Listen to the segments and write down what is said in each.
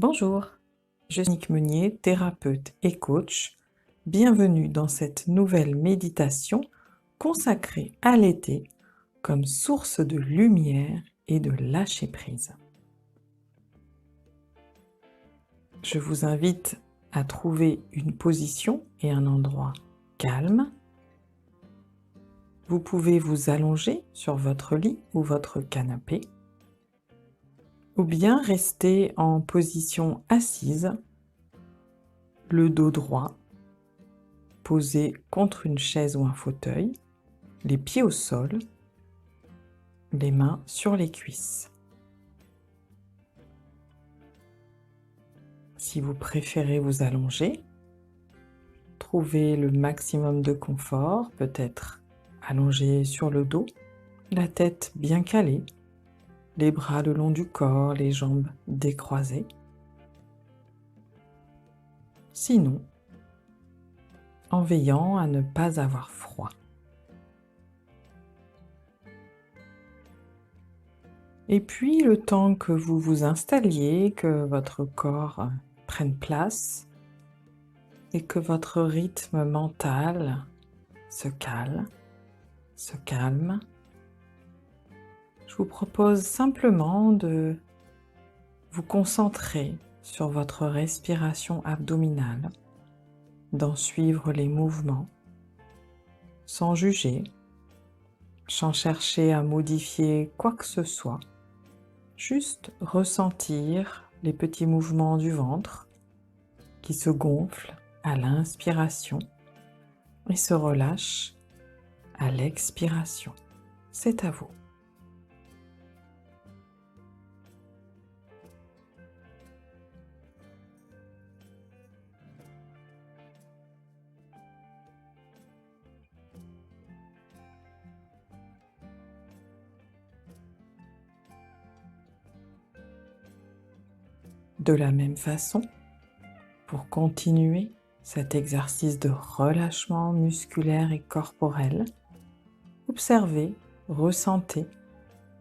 Bonjour, je suis Nick Meunier, thérapeute et coach. Bienvenue dans cette nouvelle méditation consacrée à l'été comme source de lumière et de lâcher prise. Je vous invite à trouver une position et un endroit calme. Vous pouvez vous allonger sur votre lit ou votre canapé, ou bien rester en position assise, le dos droit, posé contre une chaise ou un fauteuil, les pieds au sol, les mains sur les cuisses. Si vous préférez vous allonger, trouvez le maximum de confort, peut-être allongé sur le dos, la tête bien calée, les bras le long du corps, les jambes décroisées. Sinon, en veillant à ne pas avoir froid. Et puis, le temps que vous vous installiez, que votre corps prenne place et que votre rythme mental se calme, je vous propose simplement de vous concentrer sur votre respiration abdominale, d'en suivre les mouvements, sans juger, sans chercher à modifier quoi que ce soit, juste ressentir les petits mouvements du ventre qui se gonflent à l'inspiration et se relâchent à l'expiration. C'est à vous. De la même façon, pour continuer cet exercice de relâchement musculaire et corporel, observez, ressentez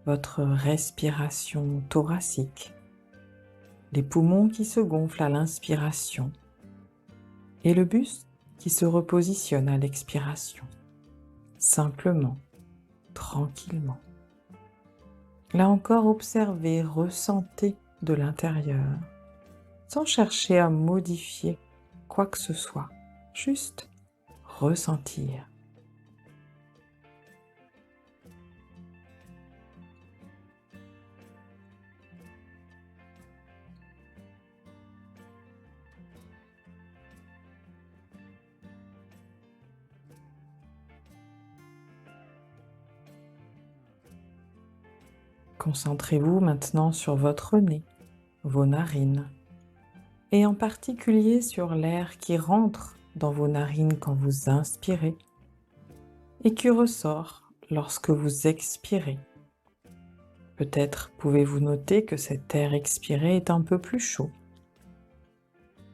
votre respiration thoracique, les poumons qui se gonflent à l'inspiration et le buste qui se repositionne à l'expiration, simplement, tranquillement. Là encore, observez, ressentez de l'intérieur, sans chercher à modifier quoi que ce soit, juste ressentir. Concentrez-vous maintenant sur votre nez, vos narines, et en particulier sur l'air qui rentre dans vos narines quand vous inspirez et qui ressort lorsque vous expirez. Peut-être pouvez-vous noter que cet air expiré est un peu plus chaud.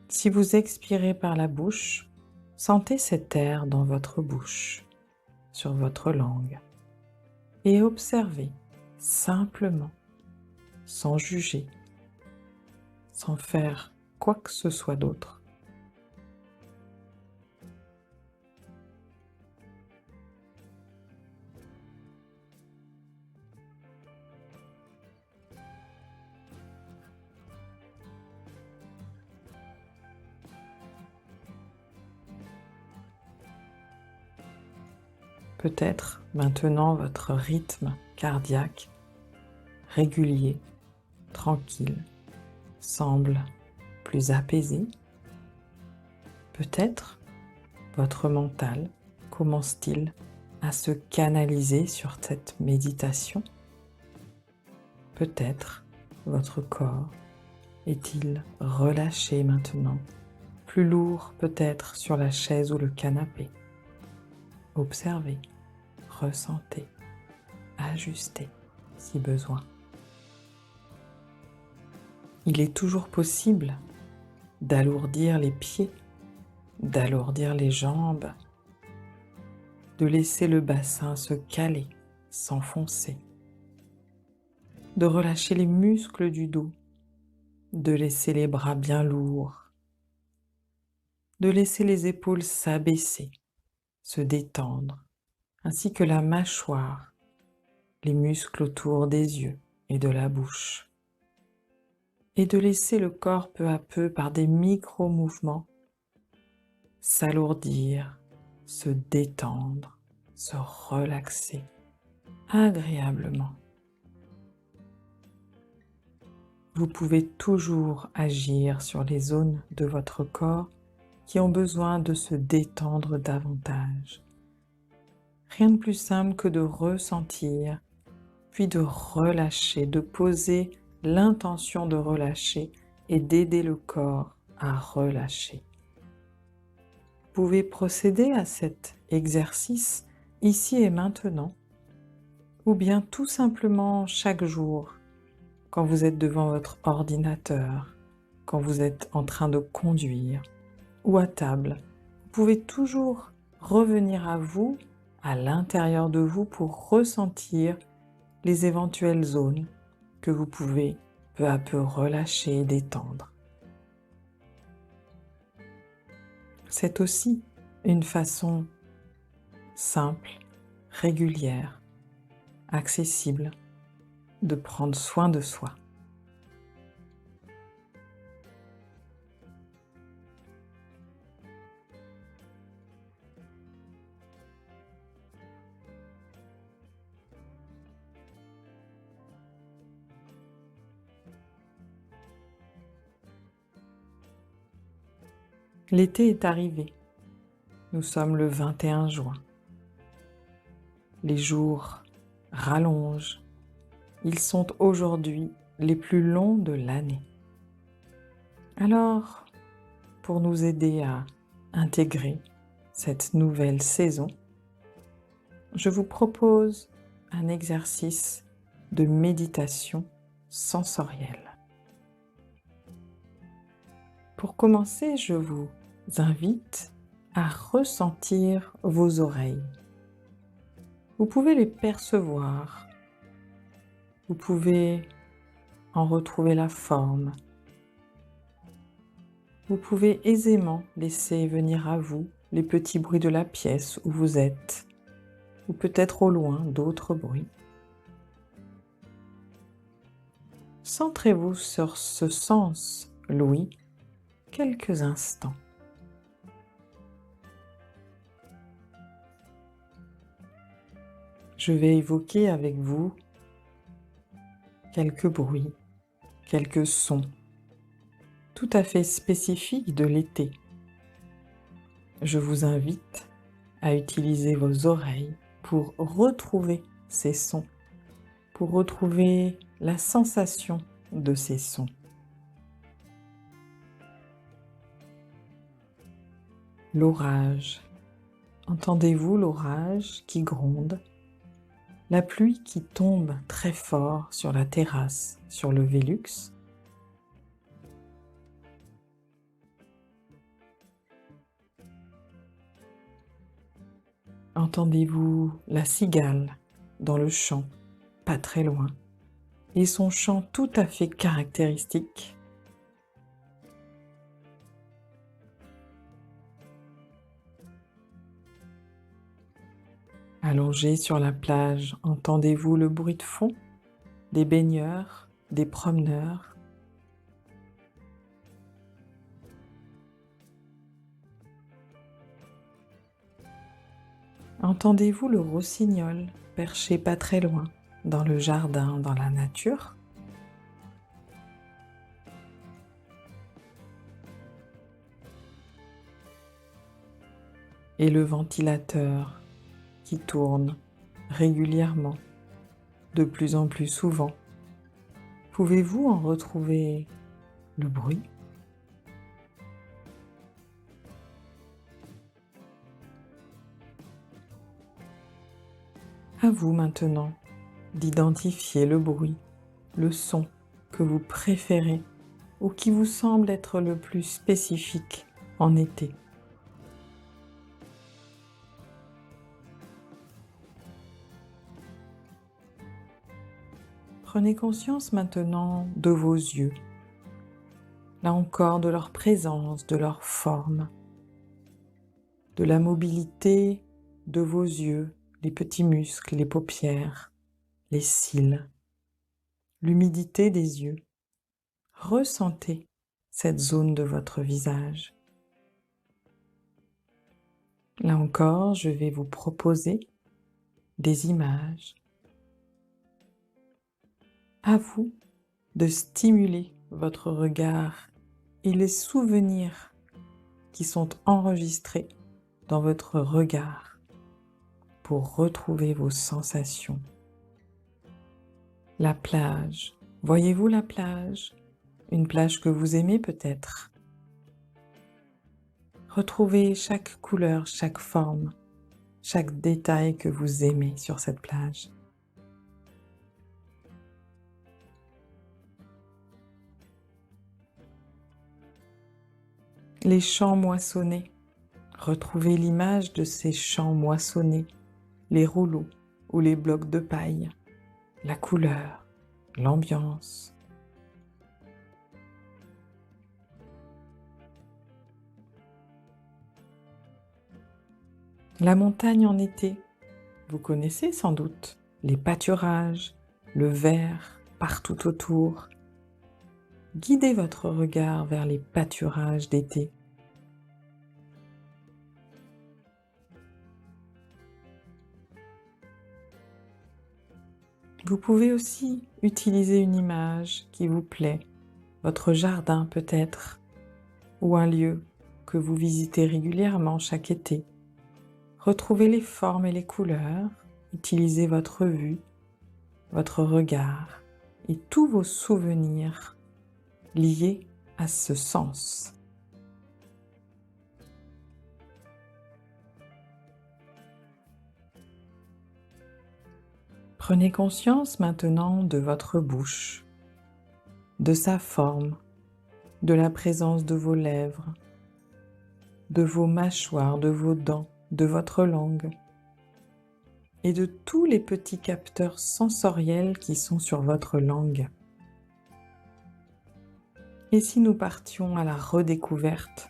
Si vous expirez par la bouche, sentez cet air dans votre bouche, sur votre langue, et observez simplement, sans juger, sans faire quoi que ce soit d'autre. Peut-être maintenant votre rythme cardiaque régulier, tranquille, semble plus apaisé. Peut-être votre mental commence-t-il à se canaliser sur cette méditation. Peut-être votre corps est-il relâché maintenant, plus lourd peut-être sur la chaise ou le canapé. Observez, ressentez, ajustez si besoin. Il est toujours possible d'alourdir les pieds, d'alourdir les jambes, de laisser le bassin se caler, s'enfoncer, de relâcher les muscles du dos, de laisser les bras bien lourds, de laisser les épaules s'abaisser, se détendre, ainsi que la mâchoire, les muscles autour des yeux et de la bouche, et de laisser le corps peu à peu, par des micro-mouvements, s'alourdir, se détendre, se relaxer agréablement. Vous pouvez toujours agir sur les zones de votre corps qui ont besoin de se détendre davantage. Rien de plus simple que de ressentir, puis de relâcher, de poser l'intention de relâcher et d'aider le corps à relâcher. Vous pouvez procéder à cet exercice ici et maintenant, ou bien tout simplement chaque jour, quand vous êtes devant votre ordinateur, quand vous êtes en train de conduire ou à table. Vous pouvez toujours revenir à vous, à l'intérieur de vous, pour ressentir les éventuelles zones que vous pouvez peu à peu relâcher et détendre. C'est aussi une façon simple, régulière, accessible de prendre soin de soi. L'été est arrivé. Nous sommes le 21 juin. Les jours rallongent. Ils sont aujourd'hui les plus longs de l'année. Alors, pour nous aider à intégrer cette nouvelle saison, je vous propose un exercice de méditation sensorielle. Pour commencer, je vous invite à ressentir vos oreilles. Vous pouvez les percevoir, vous pouvez en retrouver la forme. Vous pouvez aisément laisser venir à vous les petits bruits de la pièce où vous êtes, ou peut-être au loin d'autres bruits. Centrez-vous sur ce sens l'ouïe quelques instants. Je vais évoquer avec vous quelques bruits, quelques sons tout à fait spécifiques de l'été. Je vous invite à utiliser vos oreilles pour retrouver ces sons, pour retrouver la sensation de ces sons. L'orage. Entendez-vous l'orage qui gronde? La pluie qui tombe très fort sur la terrasse, sur le Velux? Entendez-vous la cigale dans le champ, pas très loin, et son chant tout à fait caractéristique? Allongé sur la plage, entendez-vous le bruit de fond des baigneurs, des promeneurs? Entendez-vous le rossignol perché pas très loin, dans le jardin, dans la nature? Et le ventilateur qui tourne régulièrement, de plus en plus souvent. Pouvez-vous en retrouver le bruit? À vous maintenant d'identifier le bruit, le son que vous préférez ou qui vous semble être le plus spécifique en été. Prenez conscience maintenant de vos yeux. là encore de leur présence, de leur forme, de la mobilité de vos yeux, les petits muscles, les paupières, les cils, l'humidité des yeux. Ressentez cette zone de votre visage. Là encore, je vais vous proposer des images. À vous de stimuler votre regard et les souvenirs qui sont enregistrés dans votre regard pour retrouver vos sensations. La plage. Voyez-vous la plage? Une plage que vous aimez peut-être. Retrouvez chaque couleur, chaque forme, chaque détail que vous aimez sur cette plage. Les champs moissonnés. Retrouvez l'image de ces champs moissonnés, les rouleaux ou les blocs de paille, la couleur, l'ambiance. La montagne en été, vous connaissez sans doute les pâturages, le vert partout autour. Guidez votre regard vers les pâturages d'été. Vous pouvez aussi utiliser une image qui vous plaît, votre jardin peut-être, ou un lieu que vous visitez régulièrement chaque été. Retrouvez les formes et les couleurs, utilisez votre vue, votre regard et tous vos souvenirs liés à ce sens. Prenez conscience maintenant de votre bouche, de sa forme, de la présence de vos lèvres, de vos mâchoires, de vos dents, de votre langue et de tous les petits capteurs sensoriels qui sont sur votre langue. Et si nous partions à la redécouverte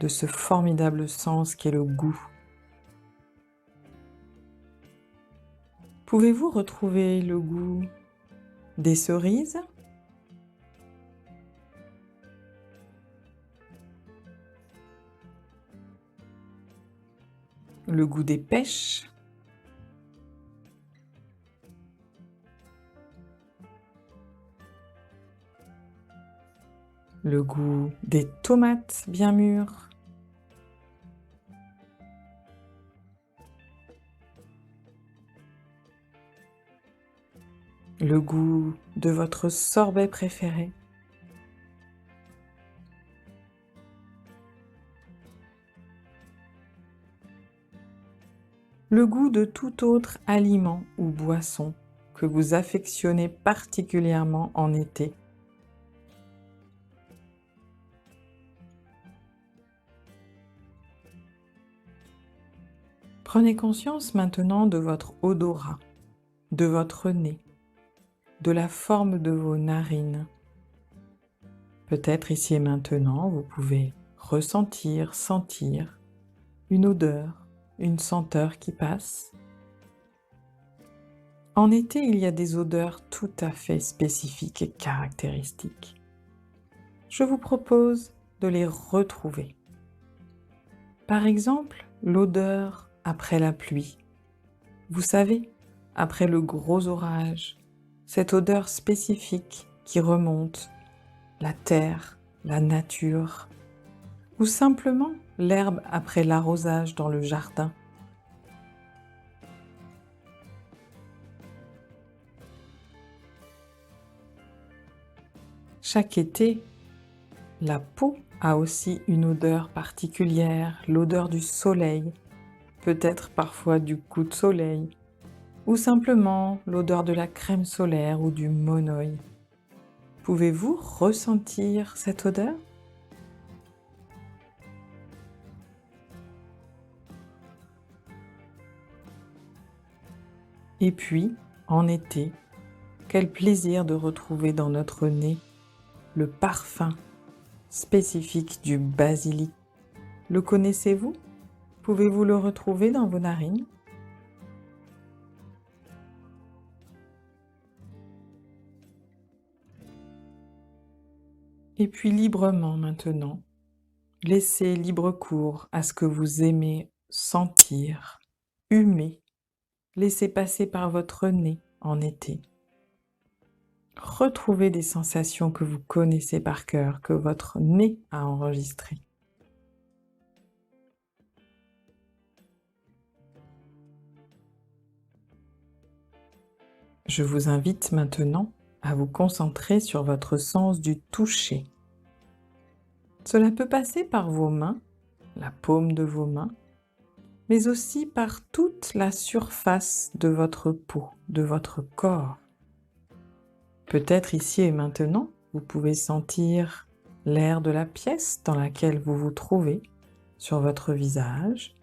de ce formidable sens qu'est le goût? Pouvez-vous retrouver le goût des cerises? Le goût des pêches? Le goût des tomates bien mûres? Le goût de votre sorbet préféré? Le goût de tout autre aliment ou boisson que vous affectionnez particulièrement en été? Prenez conscience maintenant de votre odorat, de votre nez, de la forme de vos narines. Peut-être ici et maintenant, vous pouvez ressentir, sentir une odeur, une senteur qui passe. En été, il y a des odeurs tout à fait spécifiques et caractéristiques. Je vous propose de les retrouver. Par exemple, l'odeur après la pluie. Vous savez, après le gros orage, cette odeur spécifique qui remonte, la terre, la nature, ou simplement l'herbe après l'arrosage dans le jardin. Chaque été, la peau a aussi une odeur particulière, l'odeur du soleil, peut-être parfois du coup de soleil, ou simplement l'odeur de la crème solaire ou du monoï. Pouvez-vous ressentir cette odeur? Et puis, en été, quel plaisir de retrouver dans notre nez le parfum spécifique du basilic. Le connaissez-vous? Pouvez-vous le retrouver dans vos narines? Et puis librement maintenant, laissez libre cours à ce que vous aimez sentir, humer. Laissez passer par votre nez en été. Retrouvez des sensations que vous connaissez par cœur, que votre nez a enregistrées. Je vous invite maintenant à vous concentrer sur votre sens du toucher. Cela peut passer par vos mains, la paume de vos mains, mais aussi par toute la surface de votre peau, de votre corps. Peut-être ici et maintenant, vous pouvez sentir l'air de la pièce dans laquelle vous vous trouvez sur votre visage,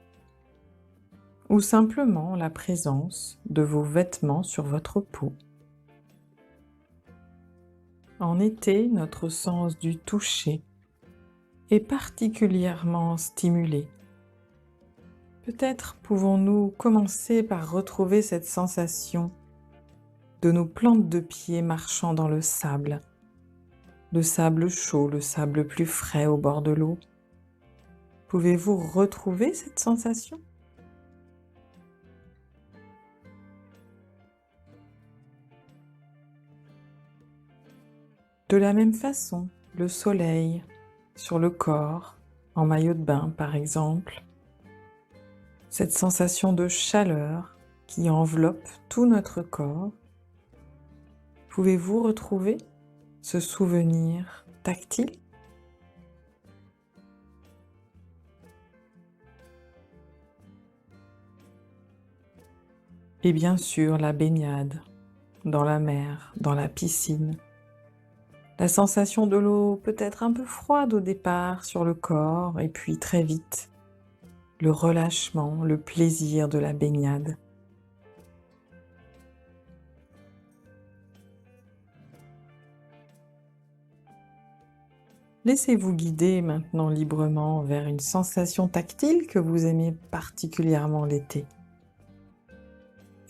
ou simplement la présence de vos vêtements sur votre peau. En été, notre sens du toucher est particulièrement stimulé. Peut-être pouvons-nous commencer par retrouver cette sensation de nos plantes de pied marchant dans le sable chaud, le sable plus frais au bord de l'eau. Pouvez-vous retrouver cette sensation? De la même façon, le soleil sur le corps, en maillot de bain par exemple, cette sensation de chaleur qui enveloppe tout notre corps. Pouvez-vous retrouver ce souvenir tactile? Et bien sûr, la baignade dans la mer, dans la piscine. La sensation de l'eau peut-être un peu froide au départ sur le corps et puis très vite, le relâchement, le plaisir de la baignade. Laissez-vous guider maintenant librement vers une sensation tactile que vous aimez particulièrement l'été.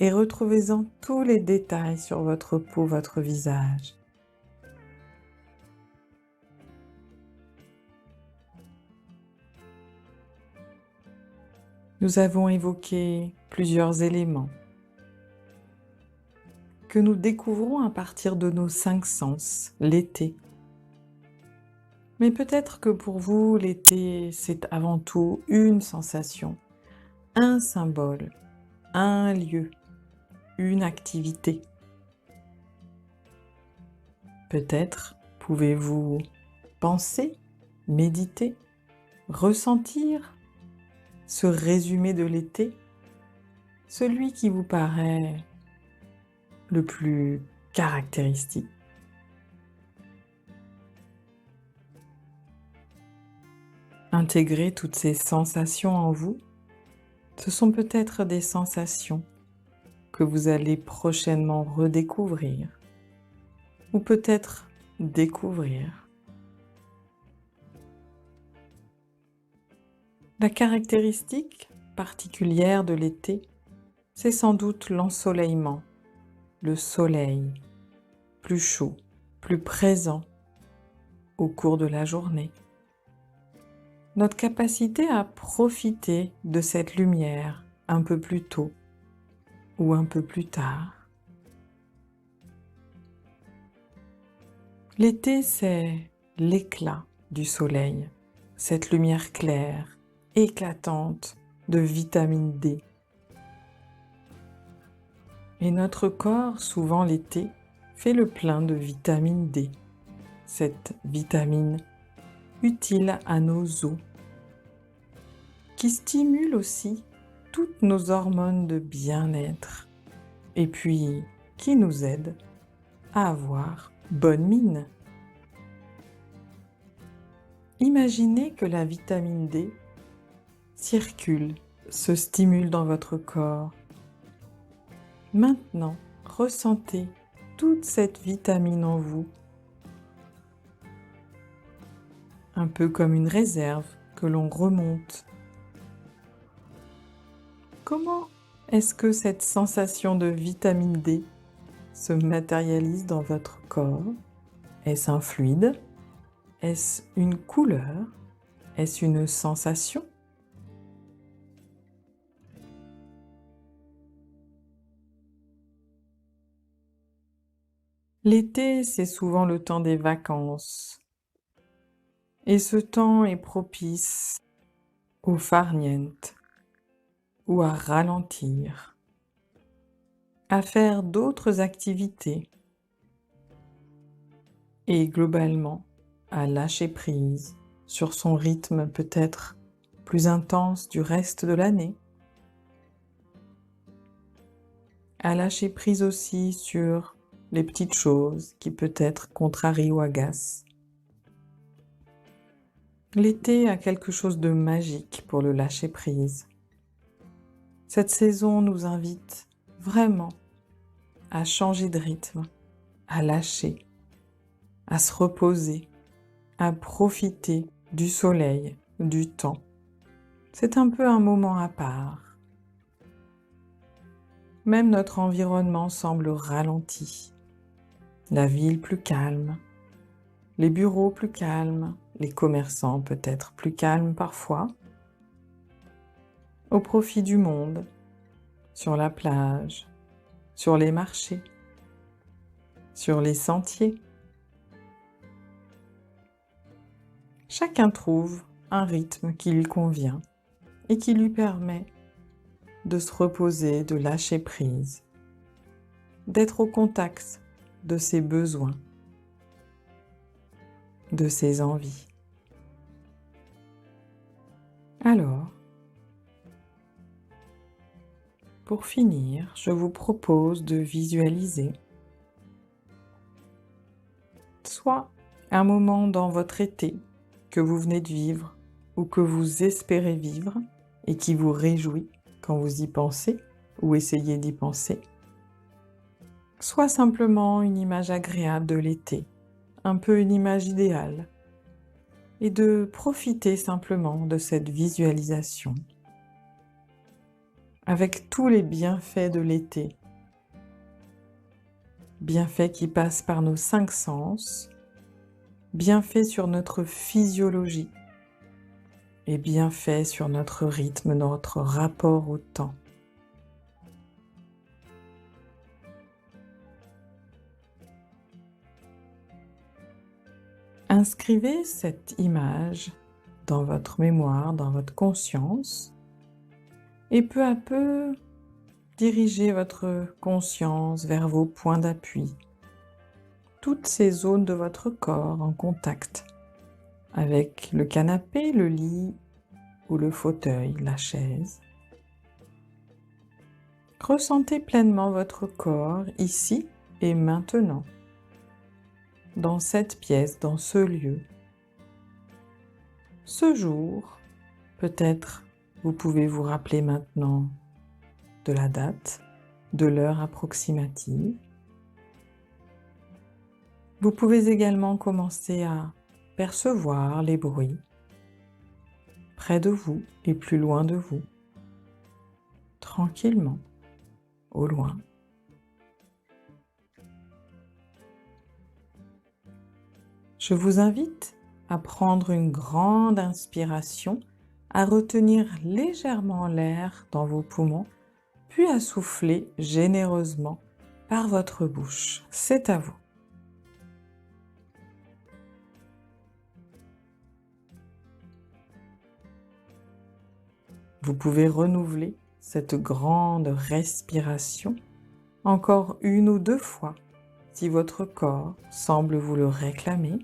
Et retrouvez-en tous les détails sur votre peau, votre visage. Nous avons évoqué plusieurs éléments que nous découvrons à partir de nos 5 sens, l'été. Mais peut-être que pour vous, l'été, c'est avant tout une sensation, un symbole, un lieu, une activité. Peut-être pouvez-vous penser, méditer, ressentir ce résumé de l'été, celui qui vous paraît le plus caractéristique. Intégrez toutes ces sensations en vous. Ce sont peut-être des sensations que vous allez prochainement redécouvrir ou peut-être découvrir. La caractéristique particulière de l'été, c'est sans doute l'ensoleillement, le soleil, plus chaud, plus présent au cours de la journée. Notre capacité à profiter de cette lumière un peu plus tôt ou un peu plus tard. L'été, c'est l'éclat du soleil, cette lumière claire, éclatante de vitamine D. Et notre corps, souvent l'été, fait le plein de vitamine D, cette vitamine utile à nos os, qui stimule aussi toutes nos hormones de bien-être et puis qui nous aide à avoir bonne mine. Imaginez que la vitamine D circule, se stimule dans votre corps. Maintenant, ressentez toute cette vitamine en vous. un peu comme une réserve que l'on remonte. Comment est-ce que cette sensation de vitamine D se matérialise dans votre corps? Est-ce un fluide? Est-ce une couleur? Est-ce une sensation? L'été, c'est souvent le temps des vacances. Et ce temps est propice au farniente ou à ralentir, à faire d'autres activités et globalement à lâcher prise sur son rythme peut-être plus intense du reste de l'année, à lâcher prise aussi sur les petites choses qui peut-être contrarient ou agacent. L'été a quelque chose de magique pour le lâcher prise. Cette saison nous invite vraiment à changer de rythme, à lâcher, à se reposer, à profiter du soleil, du temps. C'est un peu un moment à part. Même notre environnement semble ralenti. La ville plus calme, les bureaux plus calmes, les commerçants peut-être plus calmes parfois, au profit du monde, sur la plage, sur les marchés, sur les sentiers. Chacun trouve un rythme qui lui convient et qui lui permet de se reposer, de lâcher prise, d'être au contact de ses besoins, de ses envies. Alors, pour finir, je vous propose de visualiser soit un moment dans votre été que vous venez de vivre ou que vous espérez vivre et qui vous réjouit quand vous y pensez ou essayez d'y penser, soit simplement une image agréable de l'été, un peu une image idéale, et de profiter simplement de cette visualisation avec tous les bienfaits de l'été, bienfaits qui passent par nos 5 sens, bienfaits sur notre physiologie et bienfaits sur notre rythme, notre rapport au temps. Inscrivez cette image dans votre mémoire, dans votre conscience, et peu à peu, dirigez votre conscience vers vos points d'appui, toutes ces zones de votre corps en contact avec le canapé, le lit ou le fauteuil, la chaise. Ressentez pleinement votre corps ici et maintenant, dans cette pièce, dans ce lieu. Ce jour, peut-être vous pouvez vous rappeler maintenant de la date, de l'heure approximative. Vous pouvez également commencer à percevoir les bruits près de vous et plus loin de vous, tranquillement, au loin. Je vous invite à prendre une grande inspiration, à retenir légèrement l'air dans vos poumons, puis à souffler généreusement par votre bouche. C'est à vous. Vous pouvez renouveler cette grande respiration encore 1 ou 2 fois si votre corps semble vous le réclamer.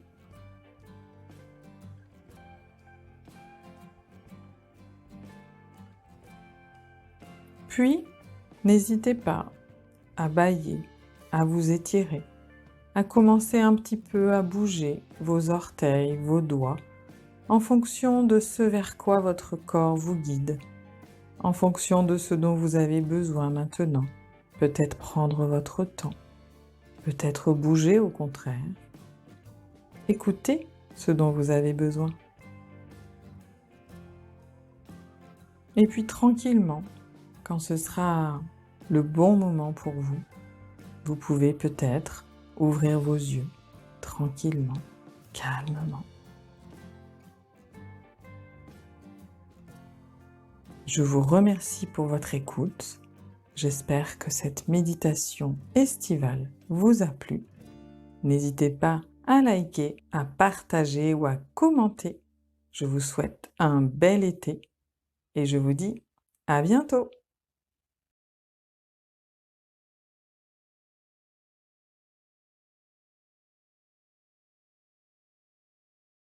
Puis, n'hésitez pas à bâiller, à vous étirer, à commencer un petit peu à bouger vos orteils, vos doigts, en fonction de ce vers quoi votre corps vous guide, en fonction de ce dont vous avez besoin maintenant. Peut-être prendre votre temps, peut-être bouger au contraire. Écoutez ce dont vous avez besoin. Et puis tranquillement, quand ce sera le bon moment pour vous, vous pouvez peut-être ouvrir vos yeux tranquillement, calmement. Je vous remercie pour votre écoute. J'espère que cette méditation estivale vous a plu. N'hésitez pas à liker, à partager ou à commenter. Je vous souhaite un bel été et je vous dis à bientôt!